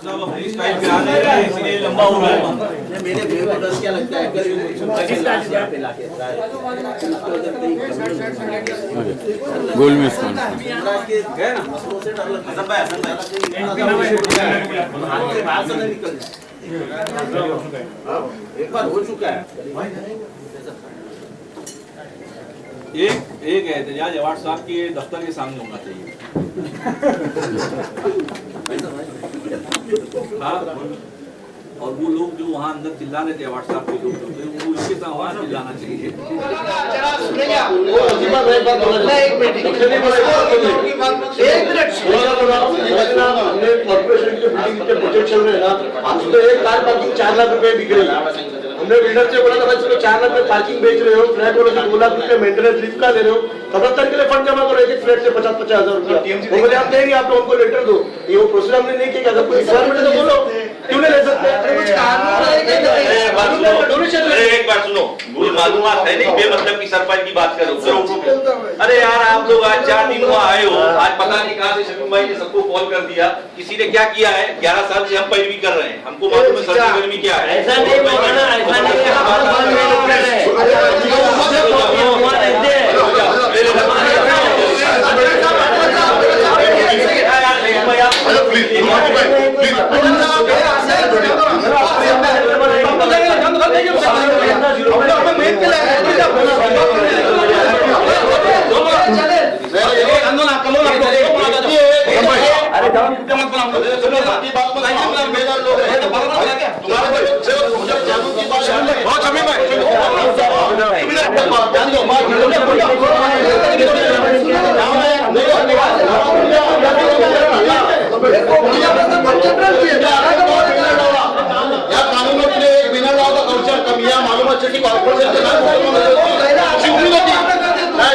इसलिए लंबा हो रहा है। मेरे व्यू को क्या लगता है गोल में एक बार हो चुका है। एक एहतजाज अवार्ड साहब के दफ्तर के सामने होना चाहिए। हाँ, और वो लोग जो वहाँ अंदर चिल्ला रहे थे अवार्ड साहब के लोग वो इसके साथ वहाँ चिल्लाना चाहिए। प्रोजेक्ट चल रहे हैं ना, एक कार पार्किंग 4 लाख रुपए बिक रही है। हमने बिल्डर से बोला था भाई चलो 4 लाख में पार्किंग बेच रहे हो, फ्लैट वालों से 2 लाख रुपए मेंटेनेंस लिफ्ट का ले रहे हो, कब्रिस्तान के लिए फंड जमा करो, एक फ्लैट से 50-50 हजार रुपया। वो बोले आप देंगे, आप लोगों को लेटर दो। ये वो प्रोसेस हमने नहीं किया। अगर कोई रिक्वायरमेंट है तो बोलो, क्यों नहीं ले सकते? कुछ कानून है। एक बात सुनो, मालूमात है नहीं बेमतलब की सरपंच की बात करो। अरे यार आप लोग आज 4 दिन हुआ आए हो, आज पता नहीं कहां से शमीम भाई ने सबको कॉल कर दिया। किसी ने क्या किया है? 11 साल से हम पैरवी कर रहे हैं, हमको मालूम है सर्दी गर्मी क्या है। ऐसा नहीं माना, ऐसा नहीं है।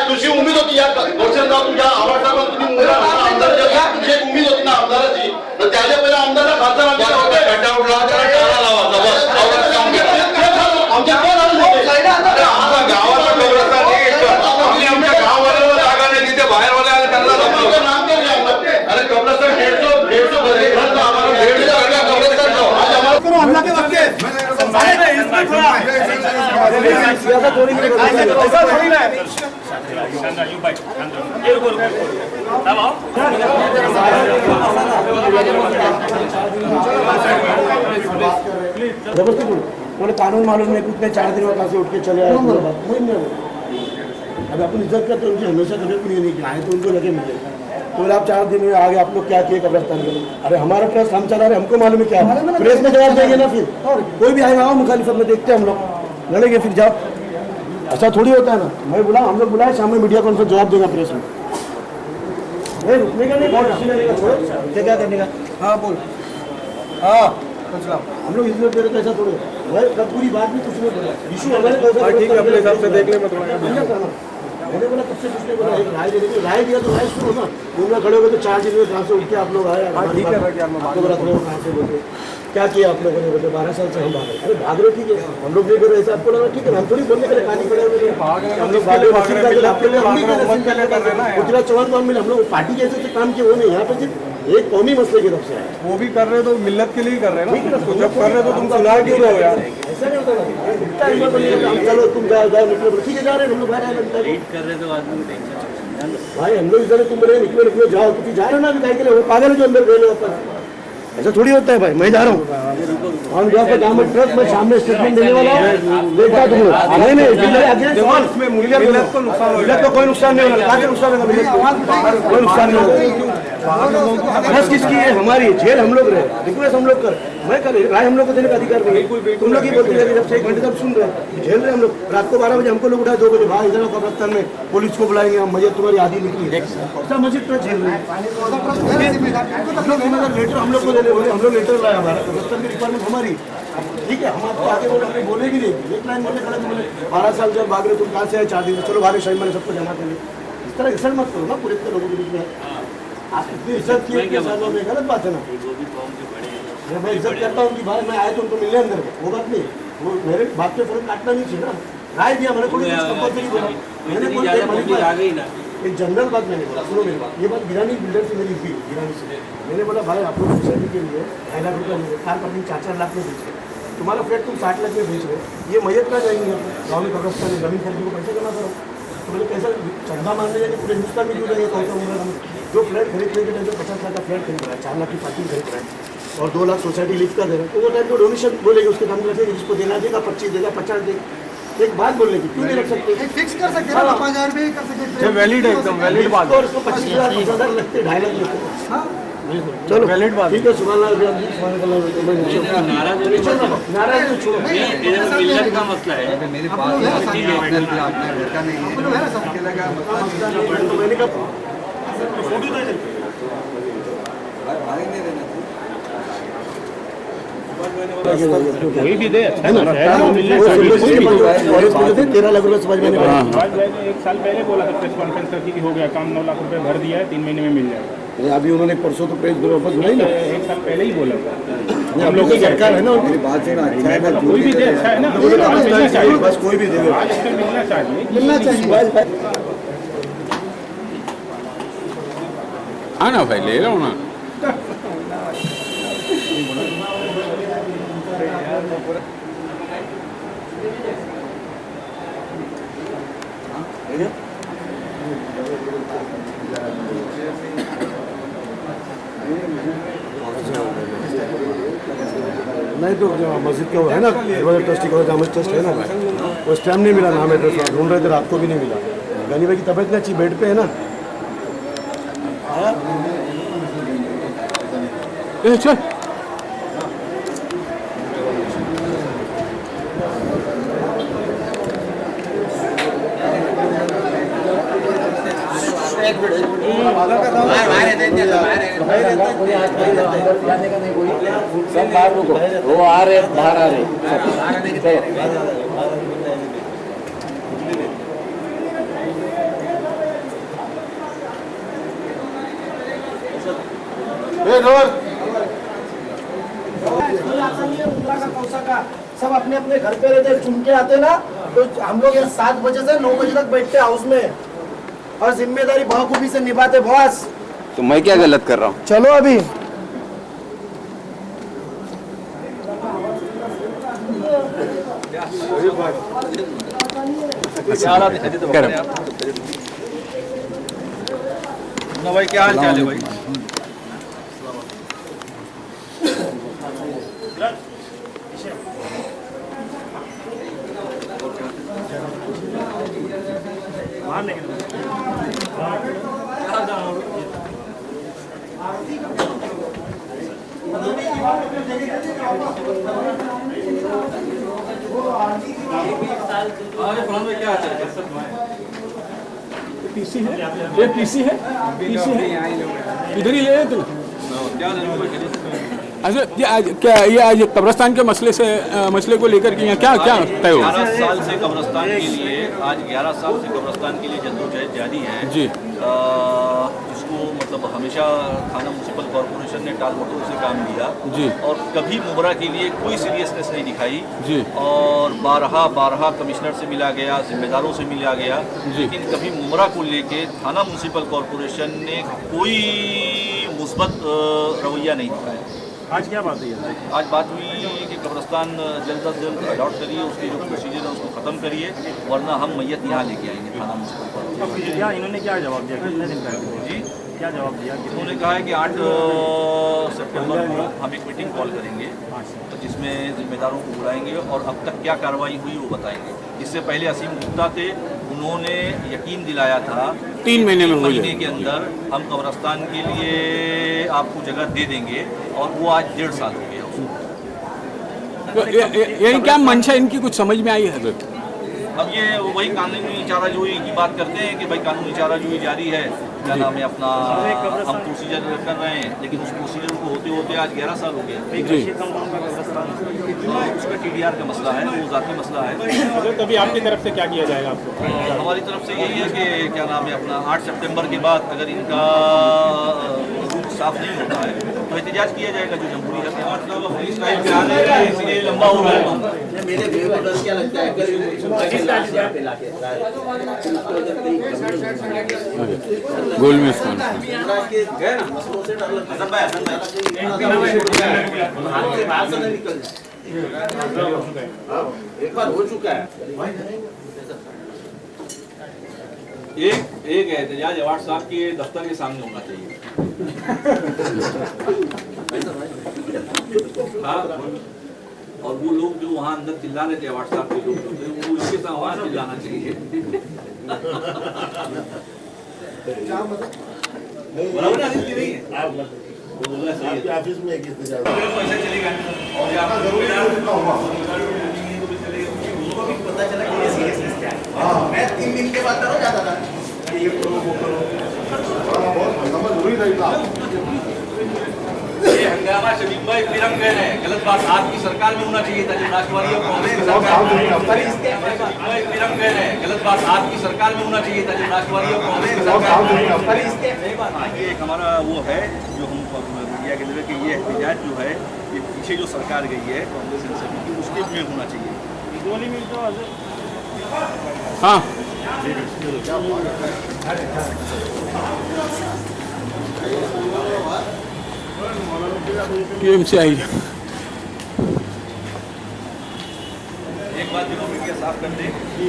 तुझी उम्मीद होती या वर्षांचा तुझ्या आवडता तुम्ही आमदार एक उम्मीद होती ना आमदाराची, तर त्याच्या पहिला आमदार खासदार खड्डा उडला तर टाळा लावायचा बस आमच्या गावाला आमच्या गावाला जागा नाही तिथे बाहेरवाले आले त्यांना नाम केलं अरे कब्रस्तान 150 भरे आम्हाला 150 कब्रस्तान हमला के वक्त बोले कानून मालूम नहीं, कुछ 4 दिन वहाँ से उठ के चले आए। अब अपन इज्जत करते उनकी हमेशा कभी नहीं किया है, तो उनको लगे मिले। तो बोले आप 4 दिन में आगे आप लोग क्या किए कब्रिस्तान के लिए? अरे हमारा ट्रस्ट हम चला रहे, हमको मालूम है क्या। प्रेस में जवाब देंगे ना, फिर कोई भी आएगा आओ मुखालिफत में देखते हैं, हम लोग लड़ेंगे फिर जाओ। ऐसा थोड़ी होता है ना। मैं बोला हम लोग बुलाए, शाम में मीडिया कॉन्फ्रेंस जवाब देगा प्रेस में। नहीं रुकने का नहीं, क्या करने का। हाँ बोल। हाँ हम लोग इज्जत दे रहे थे, ऐसा थोड़ी भाई पूरी बात भी कुछ नहीं बोला। इशू हमारे ठीक है, अपने हिसाब से देख ले। मैं थोड़ा मैंने बोला कब से कुछ नहीं बोला, एक राय देने की राय दिया तो राय सुनो ना। तुम लोग खड़े हो गए तो 4 दिन में कहाँ से उठ के आप लोग आए? ठीक है आपको रख रहे हो, कहाँ से बोलते क्या किया आप लोगों ने? बोलते 12 साल से हम भाग रहे। अरे भाग रहे ठीक है, हम लोग नहीं कर रहे, ऐसा आपको लगा ठीक है। हम थोड़ी बोलने के लिए पानी पड़े हुए हम लोग भाग रहे। पृथ्वीराज चौहान को हम मिले, हम लोग पार्टी के ऐसे काम किए वो नहीं। यहाँ पे सिर्फ एक कौमी मसले की तरफ से वो भी कर रहे तो मिल्लत के लिए ही कर रहे हैं ना। तो जब कर रहे तो तुम सुना क्यों रहे हो यार? ऐसा नहीं होता ना, चलो तुम जाओ निकलो, ठीक है जा रहे हैं हम लोग बाहर कर रहे तो आदमी भाई हम लोग इधर तुम बोले निकलो जाओ, तुम जा रहे हो ना अभी के लिए, वो पागल है जो अंदर गए लोग। ऐसा थोड़ी होता है भाई। मैं जा रहा हूँ हम जहाँ पर गवर्नमेंट ट्रस्ट में सामने स्टेटमेंट देने वाला हूँ, देखा तुम लोग नहीं मिलत को कोई नुकसान नहीं होगा। नुकसान होगा कोई नुकसान नहीं होगा। बस किसकी है? हमारी जेल हम लोग रहे, रिक्वेस्ट हम लोग कर, मैं कर राय हम लोग को देने का अधिकार नहीं। तुम लोग ही बोलते हैं जब से 1 घंटे तक सुन रहे हैं, झेल रहे हम लोग। रात को 12 बजे हमको लोग उठाए, 2 बजे भाई इधर कब्रिस्तान में पुलिस को बुलाएंगे हम, मस्जिद तुम्हारी आधी निकली है सब मस्जिद पर झेल रहे हैं। लेटर हम लोग को देने बोले, हम लोग लेटर लाए, हमारा कब्रिस्तान की रिक्वायरमेंट हमारी ठीक है। हम आपको आगे बोले भी नहीं, एक लाइन बोले खड़े बोले 12 साल जब भाग रहे तुम कहाँ से आए? 4 दिन से चलो भागे शाही मैंने सबको जमा कर लिया। इस तरह इज्जत मत करो ना पूरे लोगों के बीच में। आप इतनी इज्जत की गलत बात है ना। मैं इज्जत करता हूँ कि भाई मैं आया तो उनको मिलने अंदर में, वो बात नहीं। वो मेरे बात पे फर्क काटना नहीं चाहिए ना। राय दिया मैंने, थोड़ी कंपल्सरी बोला मैंने। एक जनरल बात मैंने बोला, सुनो मेरी बात, ये बात गिरानी बिल्डर से मेरी हुई, गिरानी से मैंने बोला भाई आप लोग सोसाइटी के लिए 2.5 लाख रुपये कार पार्किंग 4-4 लाख में बेच रहे, तुम्हारा फ्लैट तुम 60 लाख में बेच रहे, ये मैयत का जाएंगे गाँव में कब्रस्तान में जमीन खरीदने को पैसे जमा करो। तो मैंने कैसा चंदा मांगने जाके पूरे हिंदुस्तान में क्यों जाएंगे, कौन सा मुद्दा जो फ्लैट खरीद के टाइम 50 लाख का फ्लैट खरीद रहा है, 4 लाख की पार्किंग खरीद रहा है और 2 लाख सोसाइटी लिख कर दे रहा है, तो वो टाइम को डोनेशन बोलेंगे उसके दाम रखेंगे, जिसको देना देगा 25 देगा 50 देगा। एक बात बोलने की क्यों नहीं रख सकते, फिक्स कर सकते हैं 5,000 रुपये कर सकते हैं। वैलिड है, एकदम वैलिड बात है। और उसको 25,000 50,000 लगते 2.5 लाख लगते। हाँ चलो वैलिड बात ठीक है। सुभान अल्लाह नाराज तो छोड़ो, मिलत का मसला है। मेरे पास मैंने कहा कोई भी दे अच्छा है ना, 13 लाख रुपये समझ में नहीं पड़ा। एक साल पहले बोला था प्रेस कॉन्फ्रेंस करके कि हो गया काम, 9 लाख रुपए भर दिया है, 3 महीने में मिल जाएगा। अभी उन्होंने परसों तो प्रेस वापस बनाई ना, एक साल पहले ही बोला था। हम लोग की सरकार है ना, उनकी बात से कोई भी दे अच्छा है ना, मिलना चाहिए, बस कोई भी दे आज इसमें मिलना चाहिए। हाँ ना भाई, ले रहा हूँ ना। नहीं तो जो मस्जिद का वो है ना, ट्रस्टी का जामा ट्रस्ट है ना भाई, वो स्टैम्प नहीं मिला, नाम एड्रेस ढूंढ रहे थे, रात को भी नहीं मिला। गनी भाई की तबीयत नहीं अच्छी, बेड पे है ना। चल सब बाहर रुको, वो आ रहे बाहर आ रहे सब अपने अपने घर पे रहते, चुन के आते ना, तो हम लोग यहाँ 7 बजे से 9 बजे तक बैठते हाउस में और जिम्मेदारी बखूबी से निभाते बॉस। तो मैं क्या गलत कर रहा हूँ? चलो अभी भाई क्या हाल चाल है भाई? क्या पीसी है, ये पीसी है, पीसी है, इधर ही ले तू। अच्छा क्या ये आज कब्रिस्तान के मसले को लेकर के यहाँ क्या क्या तय हो? 11 साल से कब्रिस्तान के लिए, आज 11 साल से कब्रिस्तान के लिए जद्दोजहद जारी है जी। जिसको मतलब हमेशा थाना म्यूनसिपल कॉर्पोरेशन ने टाल मटोल से काम लिया जी, और कभी मुमरा के लिए कोई सीरियसनेस नहीं दिखाई जी, और बारहा कमिश्नर से मिला गया, जिम्मेदारों से मिला गया, लेकिन कभी मुमरा को लेके थाना म्यूनसिपल कॉर्पोरेशन ने कोई मुस्बत रवैया नहीं दिखाया। आज क्या बात है? आज बात हुई कि कब्रिस्तान जल्द अज जल्द अलॉट करिए, उसके जो प्रोसीजर है उसको ख़त्म करिए, वरना हम मैयत यहाँ लेके आएंगे थाना म्यूनसिपल कॉर्पोरेशन। क्या इन्होंने क्या जवाब दिया? कितने दिन का जी क्या जवाब दिया? उन्होंने कहा है कि 8 सितंबर को हम एक मीटिंग कॉल करेंगे, तो जिसमें जिम्मेदारों को बुलाएंगे और अब तक क्या कार्रवाई हुई वो बताएंगे। इससे पहले असीम गुप्ता थे, उन्होंने यकीन दिलाया था 3 महीने में हो महीने जाएगा। के अंदर हम कब्रिस्तान के लिए आपको जगह दे देंगे, और वो आज 1.5 साल हो गया उसको। तो यानी क्या मंशा इनकी कुछ समझ में आई है? अब ये वही कानूनी चाराजोई की बात करते हैं कि भाई कानूनी चाराजोई जारी है, क्या नाम है अपना, हम प्रोसीजर कर रहे हैं, लेकिन उस प्रोसीजर को होते होते आज 11 साल हो गया। जी, उसका TDR का मसला है, वो ज़ाती मसला है। तभी आपकी तरफ से क्या किया जाएगा आपको? हमारी तरफ से यही है कि क्या नाम है अपना 8 सितंबर के बाद अगर इनका साफ नहीं होता है तो एहतजाज किया जाएगा जो जमहूरियत है। और सब अपनी स्टाइल पे आ रहे हैं, इसलिए लंबा हो रहा है। मेरे व्यू को डर क्या लगता है गोल में इसका एक बार हो चुका है। एक एहतजाज अवार्ड साहब के दफ्तर के सामने होना चाहिए। हाँ, और वो लोग जो वहाँ अंदर चिल्ला रहे थे अवार्ड साहब के लोग थे, वो इसके साथ वहाँ चिल्लाना चाहिए। बराबर है कि नहीं है? आपके ऑफिस में एक इंतजार पैसे चलेगा और आपका जरूरी उनका हुआ पता चला कि ये सीरियसनेस क्या है। मैं 3 दिन के बाद करो जाता था कि ये करो वो करो। बहुत नंबर जरूरी था। ये हंगामा शबीब भाई फिर हम कह रहे हैं, गलत बात आपकी सरकार में होना चाहिए था, जो राष्ट्रवादी और कांग्रेस की सरकार में। फिर हम कह रहे हैं, गलत बात आपकी सरकार में होना चाहिए था, जो राष्ट्रवादी और कांग्रेस की सरकार में। ये एक हमारा वो है जो हम मीडिया के लिए कि ये एहतजाज जो है ये पीछे जो सरकार गई है कांग्रेस एनसीपी की, उसके में होना चाहिए। हाँ TMCI एक बात जो मीडिया साफ कर दें कि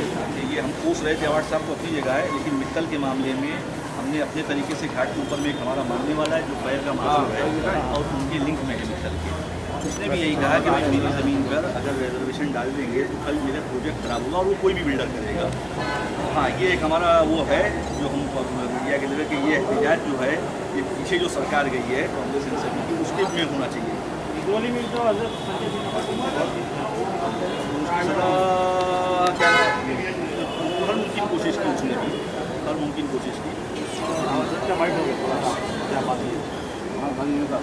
ये हम पूछ रहे थे अवार्ड साहब को अपनी जगह है, लेकिन मित्तल के मामले में हमने अपने तरीके से घाट के ऊपर में एक हमारा मानने वाला है जो पैर का मासूम है और उनके लिंक में है मित्तल के। उसने भी यही कहा कि भाई मेरी ज़मीन पर अगर रिजर्वेशन डाल देंगे तो कल मेरा प्रोजेक्ट खराब होगा और वो कोई भी बिल्डर करेगा। हाँ, ये एक हमारा वो है जो हम मीडिया के लिए कि ये एहतजाज जो है ये पीछे जो सरकार गई है कांग्रेस एनसीपी की, उसके में होना चाहिए। क्या हर मुमकिन कोशिश की उसने भी, हर मुमकिन कोशिश की।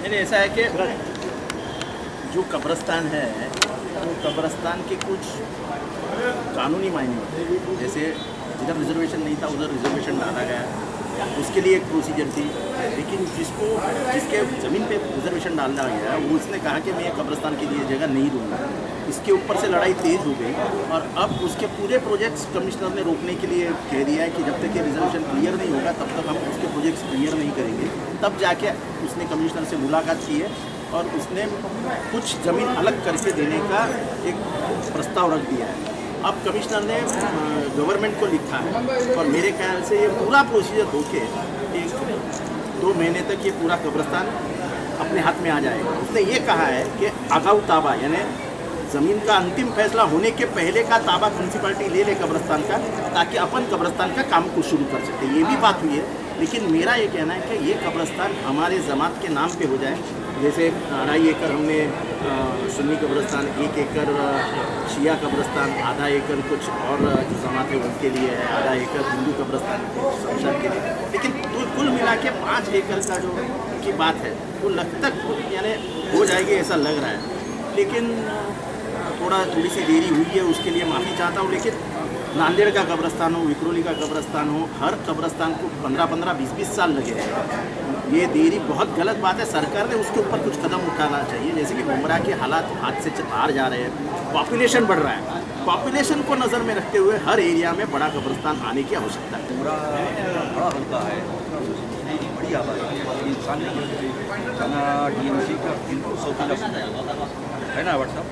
नहीं, ऐसा है कि जो कब्रिस्तान है वो कब्रिस्तान के कुछ कानूनी मायने होते हैं। जैसे जिधर रिजर्वेशन नहीं था उधर रिजर्वेशन डाला गया, उसके लिए एक प्रोसीजर थी। लेकिन जिसके ज़मीन पे रिजर्वेशन डालना गया वो उसने कहा कि मैं ये कब्रिस्तान के लिए जगह नहीं दूँगा। इसके ऊपर से लड़ाई तेज़ हो गई और अब उसके पूरे प्रोजेक्ट्स कमिश्नर ने रोकने के लिए कह दिया है कि जब तक ये रिजर्वेशन क्लियर नहीं होगा तब तक हम उसके प्रोजेक्ट्स क्लियर नहीं करेंगे। तब जाके उसने कमिश्नर से मुलाकात की है और उसने कुछ ज़मीन अलग करके देने का एक प्रस्ताव रख दिया है। अब कमिश्नर ने गवर्नमेंट को लिखा है और मेरे ख्याल से ये पूरा प्रोसीजर होके 1-2 महीने तक ये पूरा कब्रिस्तान अपने हाथ में आ जाएगा। उसने ये कहा है कि आगाऊ ताबा यानी ज़मीन का अंतिम फैसला होने के पहले का ताबा म्यूनसिपालिटी ले ले कब्रिस्तान का, ताकि अपन कब्रिस्तान का काम को शुरू कर सके। ये भी बात हुई है, लेकिन मेरा ये कहना है कि ये कब्रिस्तान हमारे जमात के नाम पे हो जाए। जैसे 2.5 एकड़ हमने सुन्नी कब्रिस्तान, 1 एकड़ शिया कब्रिस्तान, आधा एकड़ कुछ और जो जमात है उनके लिए है, आधा एकड़ हिंदू कब्रिस्तान शमशान के लिए। लेकिन कुल मिला के 5 एकड़ का जो की बात है वो लगभग यानी हो जाएगी ऐसा लग रहा है। लेकिन थोड़ी सी देरी हुई है, उसके लिए माफ़ी चाहता हूँ। लेकिन नांदेड़ का कब्रिस्तान हो, विक्रोली का कब्रिस्तान हो, हर कब्रिस्तान को 15-15, 20-20 साल लगे हैं। ये देरी बहुत गलत बात है। सरकार ने उसके ऊपर कुछ कदम उठाना चाहिए। जैसे कि मुमरा के हालात हाथ से बाहर जा रहे हैं, पॉपुलेशन बढ़ रहा है। पॉपुलेशन को नज़र में रखते हुए हर एरिया में बड़ा कब्रिस्तान आने की आवश्यकता है। बड़ा हल्का है, बड़ी आबादी है, इंसान DMC का 300 है ना व्हाट्सअप।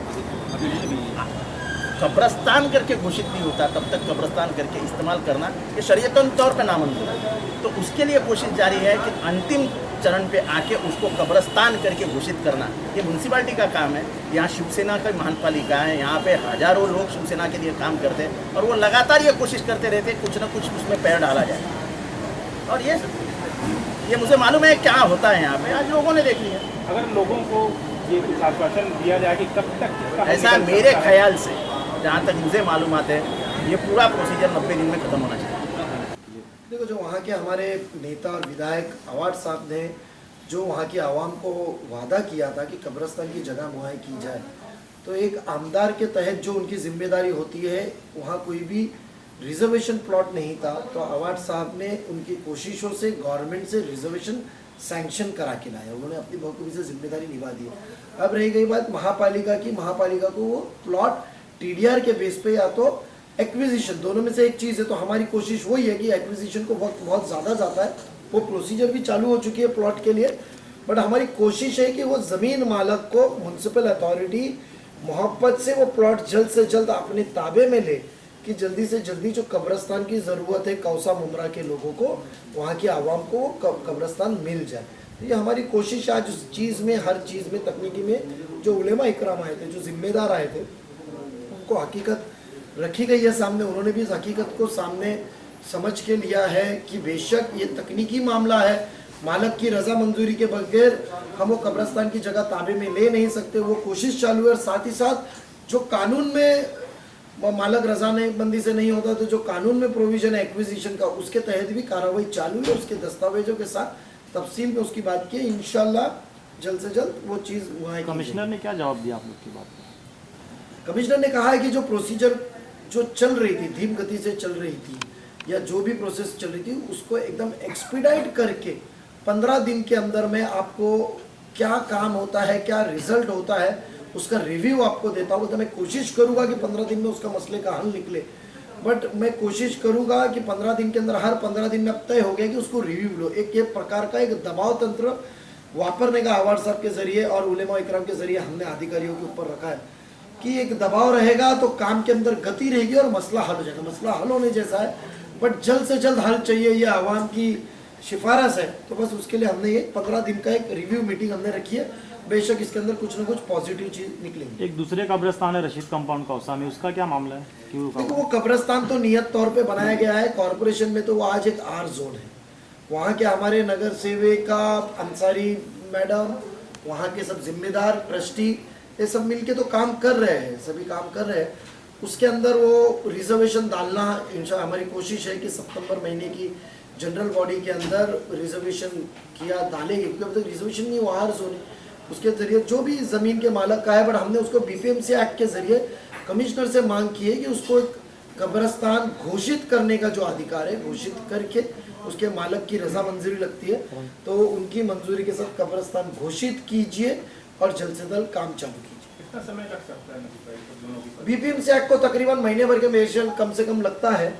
कब्रिस्तान करके घोषित नहीं होता तब तक कब्रिस्तान करके इस्तेमाल करना ये शरीयतन तौर पे नामंजूर है। तो उसके लिए कोशिश जारी है कि अंतिम चरण पे आके उसको कब्रिस्तान करके घोषित करना ये म्यूनसिपालिटी का काम है। यहाँ शिवसेना का महानपालिका है, यहाँ पे हजारों लोग शिवसेना के लिए काम करते हैं और वो लगातार ये कोशिश करते रहते हैं कुछ ना कुछ उसमें पैर डाला जाए। और ये मुझे मालूम है क्या होता है यहाँ पे, आज लोगों ने देख लिया। अगर लोगों को ये कुछ आश्वासन दिया जाए कि कब तक ऐसा मेरे ख्याल से जहाँ तक मुझे मालूमात है ये पूरा प्रोसीजर 90 दिन में ख़त्म होना चाहिए। देखो, जो वहाँ के हमारे नेता और विधायक अवार्ड साहब ने जो वहाँ की आवाम को वादा किया था कि कब्रिस्तान की जगह मुहैया की जाए, तो एक आमदार के तहत जो उनकी जिम्मेदारी होती है, वहाँ कोई भी रिजर्वेशन प्लॉट नहीं था, तो अवार्ड साहब ने उनकी कोशिशों से गवर्नमेंट से रिजर्वेशन सैंक्शन करा के लाया, उन्होंने अपनी बखूबी से जिम्मेदारी निभा दी है। अब रही गई बात महापालिका की, महापालिका को वो प्लॉट टीडीआर के बेस पे या तो एक्विजिशन, दोनों में से एक चीज़ है। तो हमारी कोशिश वही है कि एक्विजिशन को वक्त बहुत ज़्यादा जाता है, वो प्रोसीजर भी चालू हो चुकी है प्लॉट के लिए, बट हमारी कोशिश है कि वो ज़मीन मालक को म्युनिसिपल अथॉरिटी मोहब्बत से वो प्लॉट जल्द से जल्द अपने ताबे में ले, कि जल्दी से जल्दी जो कब्रस्तान की ज़रूरत है कौसा मुमरा के लोगों को, वहाँ की आवाम को वो कब्रस्तान मिल जाए। तो ये हमारी कोशिश आज उस चीज़ में, हर चीज़ में, तकनीकी में जो उलेमा इकराम आए थे, जो जिम्मेदार आए थे, उनको हकीकत रखी गई है सामने। उन्होंने भी इस हकीकत को सामने समझ के लिया है कि बेशक ये तकनीकी मामला है, मालक की रजा मंजूरी के बगैर हम वो कब्रस्तान की जगह ताबे में ले नहीं सकते, वो कोशिश चालू है। और साथ ही साथ जो कानून में मालक रजामंदी से नहीं होता, तो जो कानून में प्रोविजन है एक्विजिशन का, उसके तहत भी कार्रवाई चालू है। उसके दस्तावेजों के साथ तफसील में उसकी बात की, इंशाल्लाह जल्द से जल्द वो चीज़ वहाँ। कमिश्नर ने क्या जवाब दिया आप लोग की बात को? कमिश्नर ने कहा है कि जो प्रोसीजर जो चल रही थी, धीम गति से चल रही थी, या जो भी प्रोसेस चल रही थी, उसको एकदम एक्सपीडाइट करके 15 दिन के अंदर में आपको क्या काम होता है, क्या रिजल्ट होता है, उसका रिव्यू आपको देता हूँ। तो मैं कोशिश करूँगा कि 15 दिन में उसका मसले का हल निकले, बट मैं कोशिश करूँगा कि 15 दिन के अंदर, हर 15 दिन में अब तय हो गया कि उसको रिव्यू लो। एक ये प्रकार का एक दबाव तंत्र वापरने का आवार साहब के जरिए और उलेमा इकराम के जरिए हमने अधिकारियों के ऊपर रखा है कि एक दबाव रहेगा तो काम के अंदर गति रहेगी और मसला हल हो जाएगा। मसला हल होने जैसा है, बट जल्द से जल्द हल चाहिए, ये आवाम की सिफारिश है। तो बस उसके लिए हमने ये 15 दिन का एक रिव्यू मीटिंग हमने रखी है। बेशक इसके अंदर कुछ ना कुछ पॉजिटिव चीज़ निकलेंगी। एक दूसरे कब्रिस्तान है रशीद कंपाउंड कौसा में, उसका क्या मामला है? क्यों देखो, वो कब्रिस्तान तो नियत तौर पे बनाया गया है कॉरपोरेशन में, तो वो आज एक आर जोन है। वहाँ के हमारे नगर सेविका अंसारी मैडम, वहाँ के सब जिम्मेदार ट्रस्टी, ये सब मिलके तो काम कर रहे हैं, सभी काम कर रहे हैं। उसके अंदर वो रिजर्वेशन डालना, इंशाल्लाह हमारी कोशिश है कि सितंबर महीने की जनरल बॉडी के अंदर रिजर्वेशन किया डालेंगे, क्योंकि अब तक रिजर्वेशन नहीं हुआ, हर जोन उसके जरिए जो भी ज़मीन के मालक का है, बट हमने उसको बीपीएमसी एक्ट के जरिए कमिश्नर से मांग की है कि उसको एक कब्रस्तान घोषित करने का जो अधिकार है, घोषित करके उसके मालक की रजा मंजूरी लगती है, तो उनकी मंजूरी के साथ कब्रस्तान घोषित कीजिए और जल्द से जल्द काम चालू कीजिए। कितना समय लग सकता है? बीपीएमसी एक्ट को तकरीबन महीने भर के मेजर कम से कम लगता है,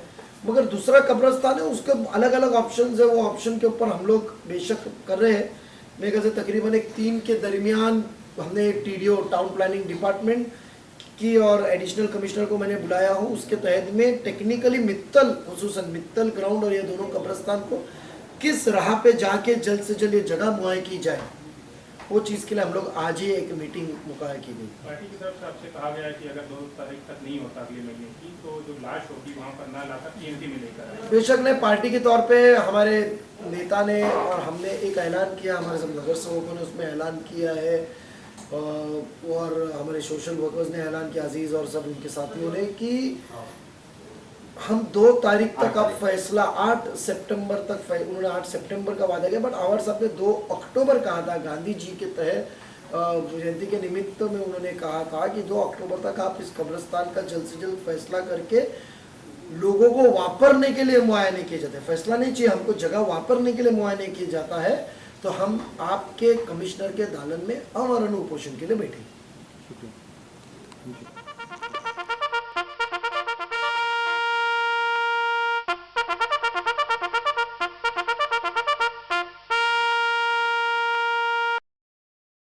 मगर दूसरा कब्रस्तान है उसके अलग अलग ऑप्शन है, वो ऑप्शन के ऊपर हम लोग बेशक कर रहे हैं। मेरे ख्याल से तकरीबन 3 के दरमियान हमने टीडीओ टाउन प्लानिंग डिपार्टमेंट की और एडिशनल कमिश्नर को मैंने बुलाया हूँ, उसके तहत में टेक्निकली मित्तल, खुसूसन मित्तल ग्राउंड और ये दोनों कब्रस्तान को किस राह पे जाके जल्द से जल्द ये जगह मुहैया की जाए, वो चीज़ के लिए हम लोग आज ही एक मीटिंग मुकर्रर की गई। पार्टी की तरफ से आपसे कहा गया है कि अगर 2 तारीख तक नहीं होता अगले महीने की, तो जो लाश होगी वहाँ पर ना लाकर टीएमसी में लेकर। बेशक ने पार्टी के तौर पे हमारे नेता ने और हमने एक ऐलान किया, हमारे सब नगर सेवकों ने उसमें ऐलान किया है, और हमारे सोशल वर्कर्स ने ऐलान किया, अजीज़ और सब उनके साथियों ने, कि हम 2 तारीख तक अब फैसला 8 सितंबर तक, उन्होंने 8 सितंबर का वादा किया, बट आवर साहब ने 2 अक्टूबर कहा था, गांधी जी के तहत जयंती के निमित्त में उन्होंने कहा था कि 2 अक्टूबर तक आप इस कब्रिस्तान का जल्द से जल्द फैसला करके लोगों को वापरने के लिए मुआयने किए जाते हैं। फैसला नहीं चाहिए हमको, जगह वापरने के लिए मुआयने किया जाता है, तो हम आपके कमिश्नर के दालन में अमरण उपोषण के लिए बैठे।